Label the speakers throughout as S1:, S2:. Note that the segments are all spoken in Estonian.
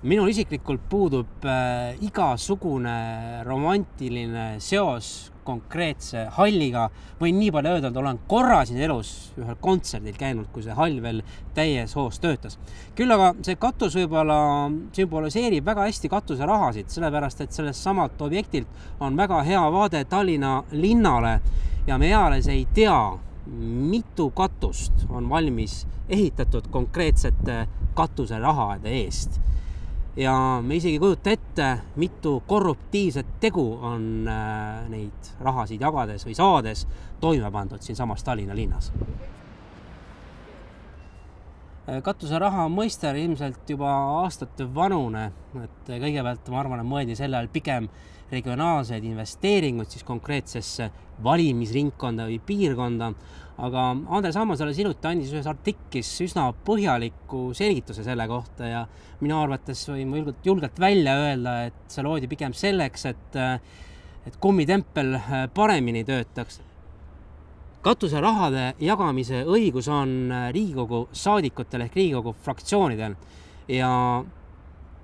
S1: Minul isiklikult puudub igasugune romantiline seos konkreetse halliga. Võin nii palju öelda, et olen korra siin elus ühel kontserdil käinud, kui see hall veel täies hoos töötas. Küll aga see katus võib-olla sümboliseerib väga hästi katuserahasid, sellepärast et sellest samalt objektilt on väga hea vaade Tallinna linnale ja me eales ei tea, mitu katust on valmis ehitatud konkreetsete katuserahade eest. Ja me isegi kujuta ette, mitu korruptiivset tegu on neid rahasid jagades või saades toime pandud siin samas Tallinna linnas. Katuseraha mõiste ilmselt juba aastate vanune, et kõigepealt ma arvan, et mõeldi selle all pigem regionaalsed investeeringud siis konkreetsesse valimisringkonda või piirkonda, aga Andres Ammas alles hiljuti andis ühes artiklis üsna põhjaliku selgituse selle kohta ja minu arvates võin julgelt välja öelda, et see loodi pigem selleks, et kummitempel paremini töötaks. Katuserahade jagamise õigus on Riigikogu saadikutel ehk Riigikogu fraktsioonidel ja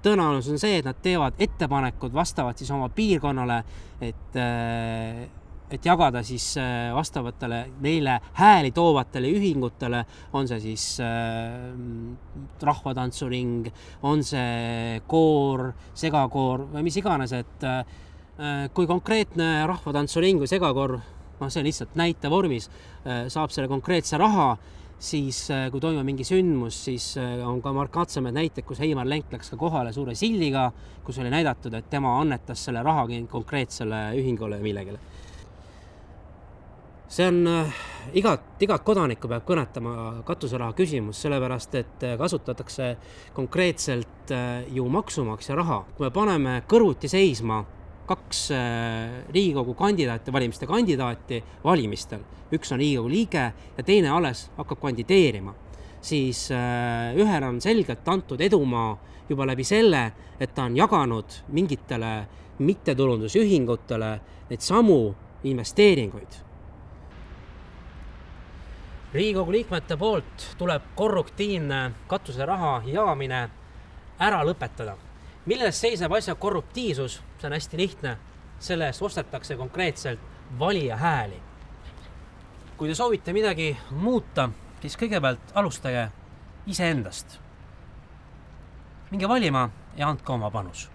S1: tõenäosus on see, et nad teevad ettepanekud vastavalt siis oma piirkonnale, et jagada siis vastavatele neile hääli toovatele ühingutele, on see siis rahvatantsuring, on see koor, segakoor või mis iganes, et kui konkreetne rahvatantsuring või segakoor, see on lihtsalt näite vormis, saab selle konkreetse raha, siis kui toimub mingi sündmus, siis on ka markantsemad näited, kus Heimar Lenk läks ka kohale suure sildiga, kus oli näidatud, et tema annetas selle raha konkreetsele ühingule ja millegile. See on igat kodanikku peab kõnetama katuseraha küsimus, sellepärast, et kasutatakse konkreetselt ju maksumaksja raha. Kui me paneme kõrvuti seisma kaks Riigikogu valimiste kandidaati valimistel, üks on Riigikogu liige ja teine alles hakkab kandideerima, siis ühel on selgelt antud edumaa juba läbi selle, et ta on jaganud mingitele mittetulundusühingutele neid samu investeeringuid. Riigikogu liikmete poolt tuleb korruptiivne katuseraha jagamine ära lõpetada. Milles seisneb asja korruptiivsus? See on hästi lihtne. Selle eest ostetakse konkreetselt valija hääli. Kui te soovite midagi muuta, siis kõigepealt alustage iseendast. Minge valima ja andke oma panus.